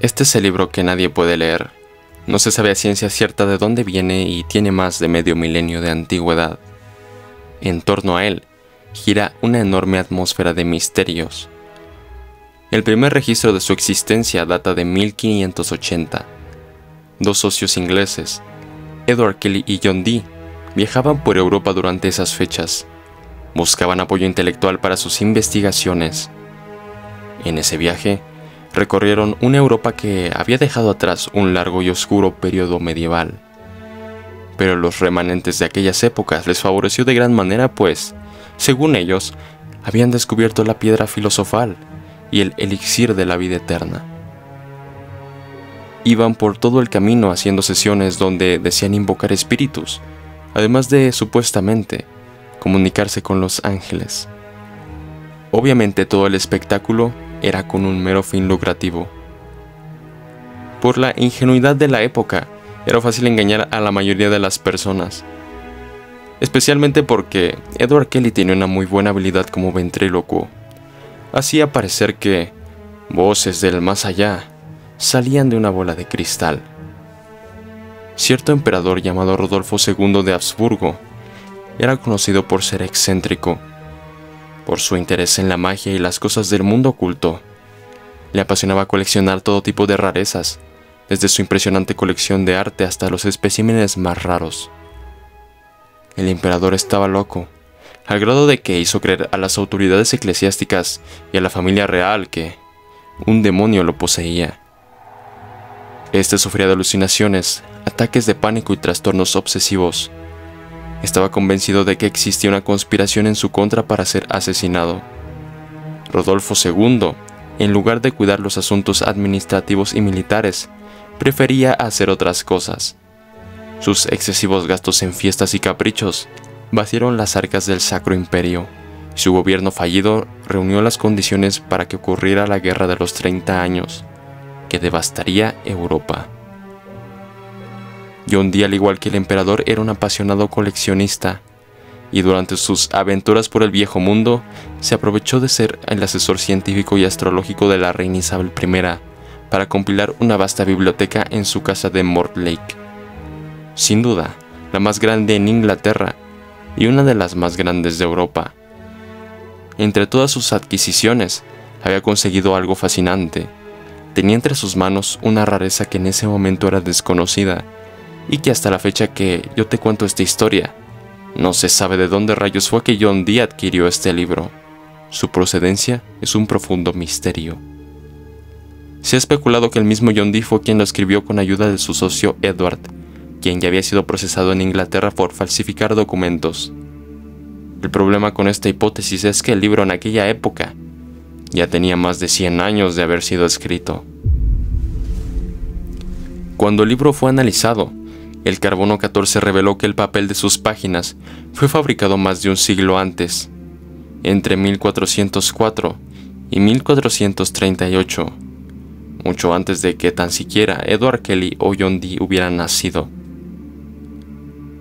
Este es el libro que nadie puede leer. No se sabe a ciencia cierta de dónde viene y tiene más de medio milenio de antigüedad. En torno a él gira una enorme atmósfera de misterios. El primer registro de su existencia data de 1580. Dos socios ingleses, Edward Kelly y John Dee, viajaban por Europa durante esas fechas. Buscaban apoyo intelectual para sus investigaciones. En ese viaje, recorrieron una Europa que había dejado atrás un largo y oscuro periodo medieval. Pero los remanentes de aquellas épocas les favoreció de gran manera, pues, según ellos, habían descubierto la piedra filosofal y el elixir de la vida eterna. Iban por todo el camino haciendo sesiones donde decían invocar espíritus, además de, supuestamente, comunicarse con los ángeles. Obviamente todo el espectáculo era con un mero fin lucrativo. Por la ingenuidad de la época, era fácil engañar a la mayoría de las personas, especialmente porque Edward Kelly tenía una muy buena habilidad como ventrílocuo. Hacía parecer que voces del más allá salían de una bola de cristal. Cierto emperador llamado Rodolfo II de Habsburgo era conocido por ser excéntrico, por su interés en la magia y las cosas del mundo oculto. Le apasionaba coleccionar todo tipo de rarezas, desde su impresionante colección de arte hasta los especímenes más raros. El emperador estaba loco, al grado de que hizo creer a las autoridades eclesiásticas y a la familia real que un demonio lo poseía. Este sufría de alucinaciones, ataques de pánico y trastornos obsesivos. Estaba convencido de que existía una conspiración en su contra para ser asesinado. Rodolfo II, en lugar de cuidar los asuntos administrativos y militares, prefería hacer otras cosas. Sus excesivos gastos en fiestas y caprichos vaciaron las arcas del Sacro Imperio, y su gobierno fallido reunió las condiciones para que ocurriera la Guerra de los 30 años, que devastaría Europa. John Dee, al igual que el emperador, era un apasionado coleccionista, y durante sus aventuras por el viejo mundo, se aprovechó de ser el asesor científico y astrológico de la reina Isabel I para compilar una vasta biblioteca en su casa de Mortlake. Sin duda, la más grande en Inglaterra y una de las más grandes de Europa. Entre todas sus adquisiciones, había conseguido algo fascinante. Tenía entre sus manos una rareza que en ese momento era desconocida, y que hasta la fecha que yo te cuento esta historia, no se sabe de dónde rayos fue que John Dee adquirió este libro. Su procedencia es un profundo misterio. Se ha especulado que el mismo John Dee fue quien lo escribió con ayuda de su socio Edward, quien ya había sido procesado en Inglaterra por falsificar documentos. El problema con esta hipótesis es que el libro en aquella época ya tenía más de 100 años de haber sido escrito. Cuando el libro fue analizado, el carbono 14 reveló que el papel de sus páginas fue fabricado más de un siglo antes, entre 1404 y 1438, mucho antes de que tan siquiera Edward Kelly o John Dee hubieran nacido.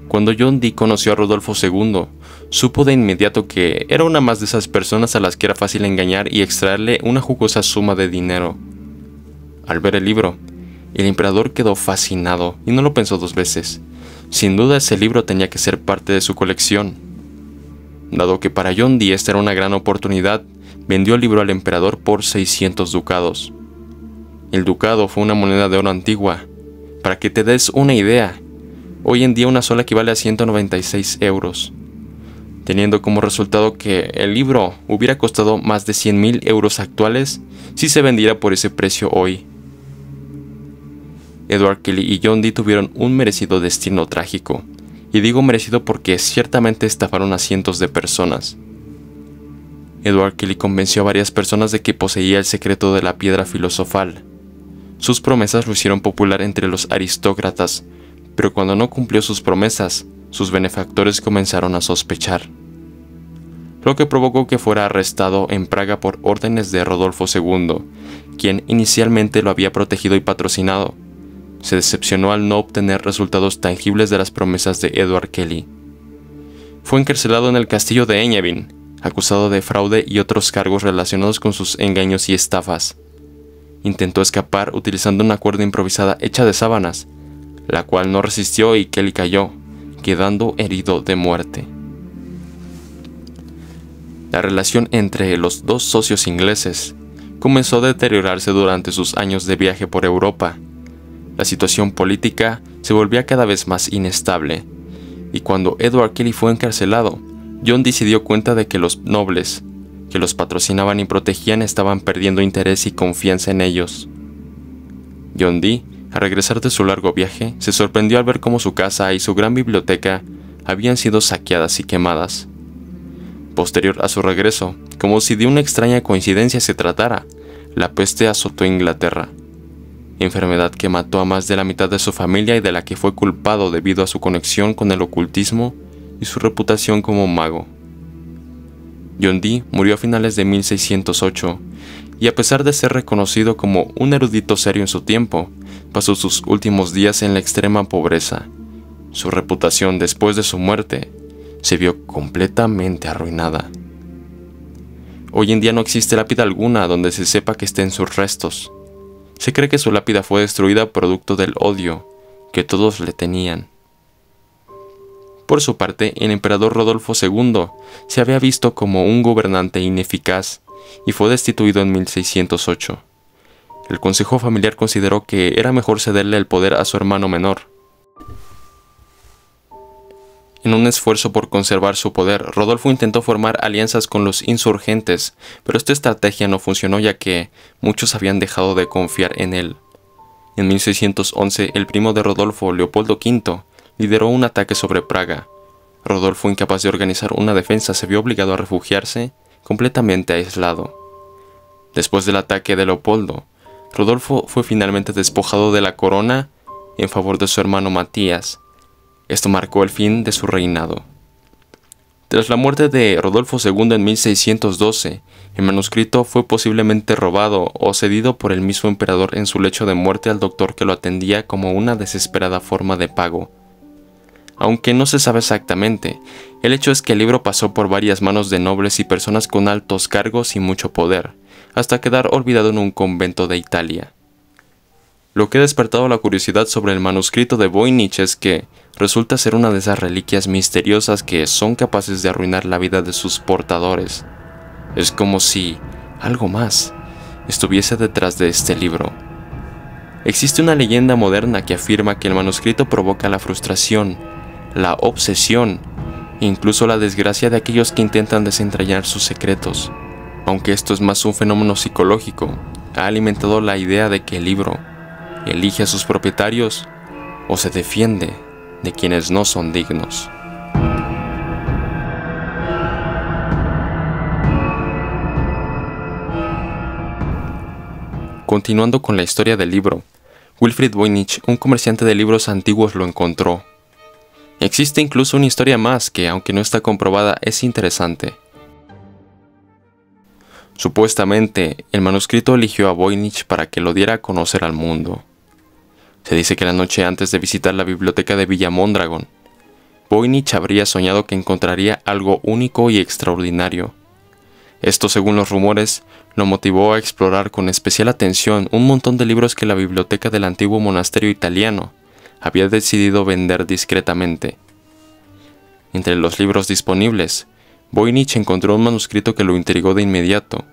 Cuando John Dee conoció a Rodolfo II, supo de inmediato que era una más de esas personas a las que era fácil engañar y extraerle una jugosa suma de dinero. Al ver el libro, el emperador quedó fascinado y no lo pensó dos veces. Sin duda ese libro tenía que ser parte de su colección. Dado que para John Dee esta era una gran oportunidad, vendió el libro al emperador por 600 ducados. El ducado fue una moneda de oro antigua. Para que te des una idea, hoy en día una sola equivale a 196 euros, teniendo como resultado que el libro hubiera costado más de 100.000 euros actuales si se vendiera por ese precio hoy. Edward Kelly y John Dee tuvieron un merecido destino trágico, y digo merecido porque ciertamente estafaron a cientos de personas. Edward Kelly convenció a varias personas de que poseía el secreto de la piedra filosofal. Sus promesas lo hicieron popular entre los aristócratas, pero cuando no cumplió sus promesas, sus benefactores comenzaron a sospechar, lo que provocó que fuera arrestado en Praga por órdenes de Rodolfo II, quien inicialmente lo había protegido y patrocinado. Se decepcionó al no obtener resultados tangibles de las promesas de Edward Kelly. Fue encarcelado en el castillo de Eñevin, acusado de fraude y otros cargos relacionados con sus engaños y estafas. intentó escapar utilizando una cuerda improvisada hecha de sábanas, la cual no resistió y Kelly cayó, quedando herido de muerte. La relación entre los dos socios ingleses comenzó a deteriorarse durante sus años de viaje por Europa. La situación política se volvía cada vez más inestable, y cuando Edward Kelly fue encarcelado, John Dee se dio cuenta de que los nobles que los patrocinaban y protegían estaban perdiendo interés y confianza en ellos. John Dee, al regresar de su largo viaje, se sorprendió al ver cómo su casa y su gran biblioteca habían sido saqueadas y quemadas. Posterior a su regreso, como si de una extraña coincidencia se tratara, la peste azotó Inglaterra, enfermedad que mató a más de la mitad de su familia y de la que fue culpado debido a su conexión con el ocultismo y su reputación como mago. John Dee murió a finales de 1608, y a pesar de ser reconocido como un erudito serio en su tiempo, pasó sus últimos días en la extrema pobreza. Su reputación después de su muerte se vio completamente arruinada. Hoy en día no existe lápida alguna donde se sepa que estén sus restos. Se cree que su lápida fue destruida producto del odio que todos le tenían. Por su parte, el emperador Rodolfo II se había visto como un gobernante ineficaz y fue destituido en 1608. El consejo familiar consideró que era mejor cederle el poder a su hermano menor. En un esfuerzo por conservar su poder, Rodolfo intentó formar alianzas con los insurgentes, pero esta estrategia no funcionó ya que muchos habían dejado de confiar en él. En 1611, el primo de Rodolfo, Leopoldo V, lideró un ataque sobre Praga. Rodolfo, incapaz de organizar una defensa, se vio obligado a refugiarse completamente aislado. Después del ataque de Leopoldo, Rodolfo fue finalmente despojado de la corona en favor de su hermano Matías. Esto marcó el fin de su reinado. Tras la muerte de Rodolfo II en 1612, el manuscrito fue posiblemente robado o cedido por el mismo emperador en su lecho de muerte al doctor que lo atendía como una desesperada forma de pago. Aunque no se sabe exactamente, el hecho es que el libro pasó por varias manos de nobles y personas con altos cargos y mucho poder, hasta quedar olvidado en un convento de Italia. Lo que ha despertado la curiosidad sobre el manuscrito de Voynich es que resulta ser una de esas reliquias misteriosas que son capaces de arruinar la vida de sus portadores. Es como si algo más estuviese detrás de este libro. Existe una leyenda moderna que afirma que el manuscrito provoca la frustración, la obsesión e incluso la desgracia de aquellos que intentan desentrañar sus secretos. Aunque esto es más un fenómeno psicológico, ha alimentado la idea de que el libro elige a sus propietarios o se defiende de quienes no son dignos. Continuando con la historia del libro, Wilfrid Voynich, un comerciante de libros antiguos, lo encontró. Existe incluso una historia más que, aunque no está comprobada, es interesante. Supuestamente, el manuscrito eligió a Voynich para que lo diera a conocer al mundo. Se dice que la noche antes de visitar la biblioteca de Villa Mondragón, Voynich habría soñado que encontraría algo único y extraordinario. Esto, según los rumores, lo motivó a explorar con especial atención un montón de libros que la biblioteca del antiguo monasterio italiano había decidido vender discretamente. Entre los libros disponibles, Voynich encontró un manuscrito que lo intrigó de inmediato.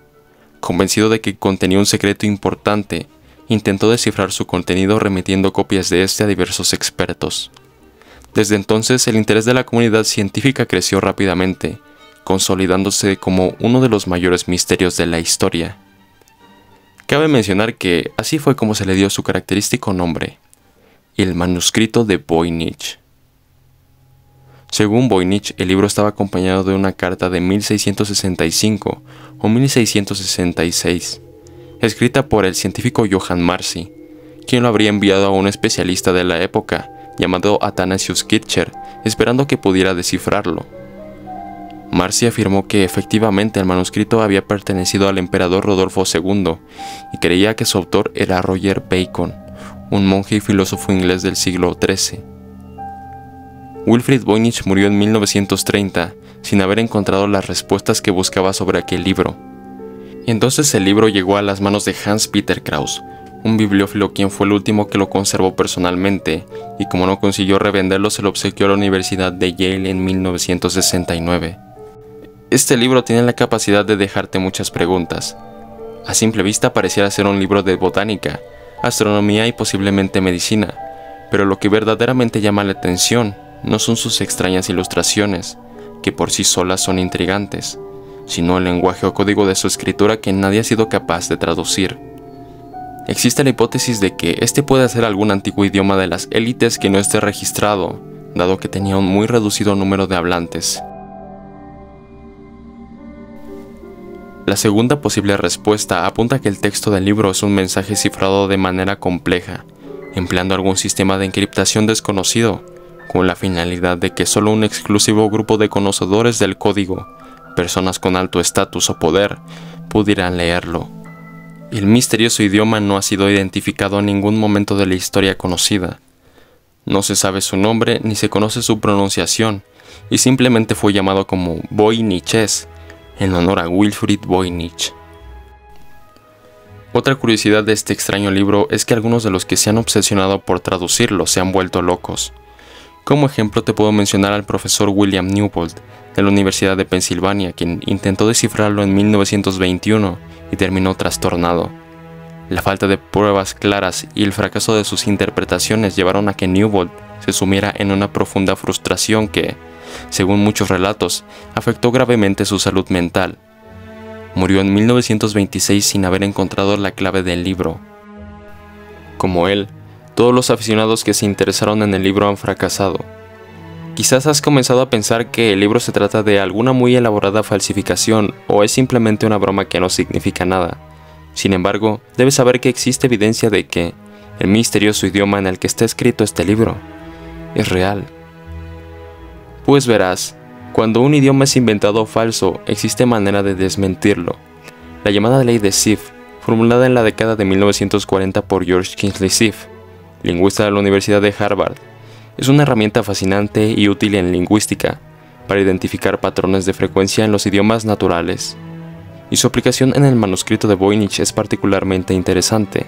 Convencido de que contenía un secreto importante, intentó descifrar su contenido remitiendo copias de este a diversos expertos. Desde entonces, el interés de la comunidad científica creció rápidamente, consolidándose como uno de los mayores misterios de la historia. Cabe mencionar que así fue como se le dio su característico nombre, el manuscrito de Voynich. Según Voynich, el libro estaba acompañado de una carta de 1665 o 1666, escrita por el científico Johann Marcy, quien lo habría enviado a un especialista de la época llamado Athanasius Kircher, esperando que pudiera descifrarlo. Marcy afirmó que efectivamente el manuscrito había pertenecido al emperador Rodolfo II y creía que su autor era Roger Bacon, un monje y filósofo inglés del siglo XIII. Wilfrid Voynich murió en 1930 sin haber encontrado las respuestas que buscaba sobre aquel libro. Y entonces el libro llegó a las manos de Hans Peter Krause, un bibliófilo quien fue el último que lo conservó personalmente, y como no consiguió revenderlo se lo obsequió a la Universidad de Yale en 1969. Este libro tiene la capacidad de dejarte muchas preguntas. A simple vista pareciera ser un libro de botánica, astronomía y posiblemente medicina, pero lo que verdaderamente llama la atención no son sus extrañas ilustraciones, que por sí solas son intrigantes, sino el lenguaje o código de su escritura que nadie ha sido capaz de traducir. Existe la hipótesis de que este puede ser algún antiguo idioma de las élites que no esté registrado, dado que tenía un muy reducido número de hablantes. La segunda posible respuesta apunta a que el texto del libro es un mensaje cifrado de manera compleja, empleando algún sistema de encriptación desconocido, con la finalidad de que solo un exclusivo grupo de conocedores del código, personas con alto estatus o poder, pudieran leerlo. El misterioso idioma no ha sido identificado en ningún momento de la historia conocida. No se sabe su nombre ni se conoce su pronunciación, y simplemente fue llamado como Voyniches, en honor a Wilfrid Voynich. Otra curiosidad de este extraño libro es que algunos de los que se han obsesionado por traducirlo se han vuelto locos. Como ejemplo te puedo mencionar al profesor William Newbold, de la Universidad de Pensilvania, quien intentó descifrarlo en 1921 y terminó trastornado. La falta de pruebas claras y el fracaso de sus interpretaciones llevaron a que Newbold se sumiera en una profunda frustración que, según muchos relatos, afectó gravemente su salud mental. Murió en 1926 sin haber encontrado la clave del libro. Como él, todos los aficionados que se interesaron en el libro han fracasado. Quizás has comenzado a pensar que el libro se trata de alguna muy elaborada falsificación o es simplemente una broma que no significa nada. Sin embargo, debes saber que existe evidencia de que el misterioso idioma en el que está escrito este libro es real. Pues verás, cuando un idioma es inventado o falso, existe manera de desmentirlo. La llamada ley de Zipf, formulada en la década de 1940 por George Kingsley Zipf, lingüista de la Universidad de Harvard, es una herramienta fascinante y útil en lingüística para identificar patrones de frecuencia en los idiomas naturales, y su aplicación en el manuscrito de Voynich es particularmente interesante.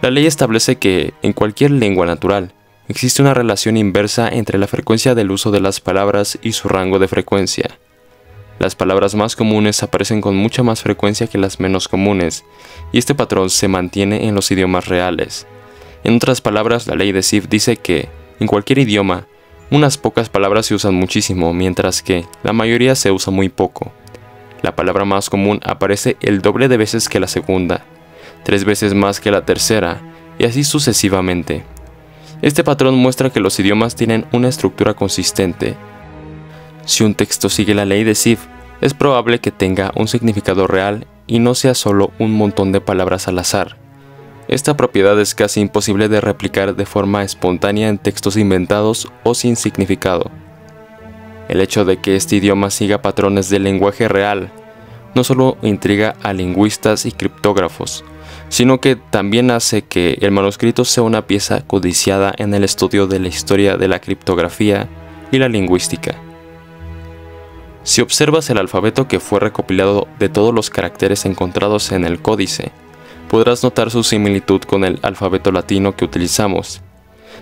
La ley establece que, en cualquier lengua natural, existe una relación inversa entre la frecuencia del uso de las palabras y su rango de frecuencia. Las palabras más comunes aparecen con mucha más frecuencia que las menos comunes, y este patrón se mantiene en los idiomas reales. En otras palabras, la ley de Zipf dice que, en cualquier idioma, unas pocas palabras se usan muchísimo, mientras que la mayoría se usa muy poco. La palabra más común aparece el doble de veces que la segunda, 3 veces más que la tercera, y así sucesivamente. Este patrón muestra que los idiomas tienen una estructura consistente. Si un texto sigue la ley de Zipf, es probable que tenga un significado real y no sea solo un montón de palabras al azar. Esta propiedad es casi imposible de replicar de forma espontánea en textos inventados o sin significado. El hecho de que este idioma siga patrones del lenguaje real no solo intriga a lingüistas y criptógrafos, sino que también hace que el manuscrito sea una pieza codiciada en el estudio de la historia de la criptografía y la lingüística. Si observas el alfabeto que fue recopilado de todos los caracteres encontrados en el códice, podrás notar su similitud con el alfabeto latino que utilizamos.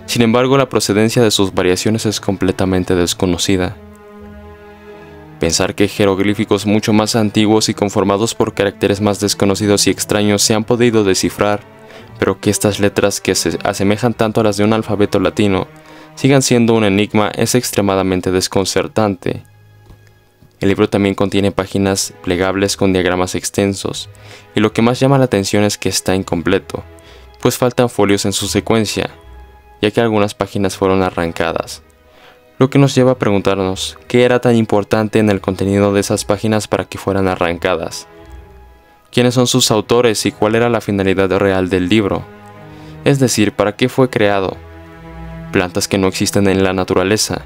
Sin embargo, la procedencia de sus variaciones es completamente desconocida. Pensar que jeroglíficos mucho más antiguos y conformados por caracteres más desconocidos y extraños se han podido descifrar, pero que estas letras que se asemejan tanto a las de un alfabeto latino sigan siendo un enigma es extremadamente desconcertante. El libro también contiene páginas plegables con diagramas extensos, y lo que más llama la atención es que está incompleto, pues faltan folios en su secuencia, ya que algunas páginas fueron arrancadas. Lo que nos lleva a preguntarnos qué era tan importante en el contenido de esas páginas para que fueran arrancadas. ¿Quiénes son sus autores y cuál era la finalidad real del libro? Es decir, ¿para qué fue creado? Plantas que no existen en la naturaleza,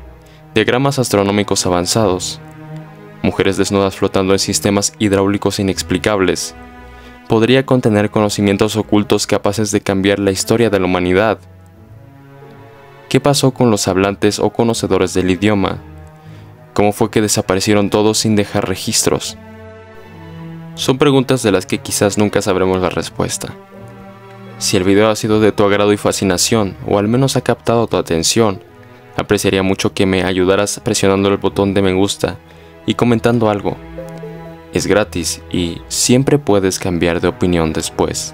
diagramas astronómicos avanzados, mujeres desnudas flotando en sistemas hidráulicos inexplicables. Podría contener conocimientos ocultos capaces de cambiar la historia de la humanidad. ¿Qué pasó con los hablantes o conocedores del idioma? ¿Cómo fue que desaparecieron todos sin dejar registros? Son preguntas de las que quizás nunca sabremos la respuesta. Si el video ha sido de tu agrado y fascinación, o al menos ha captado tu atención, apreciaría mucho que me ayudaras presionando el botón de me gusta y comentando algo. Es gratis y siempre puedes cambiar de opinión después.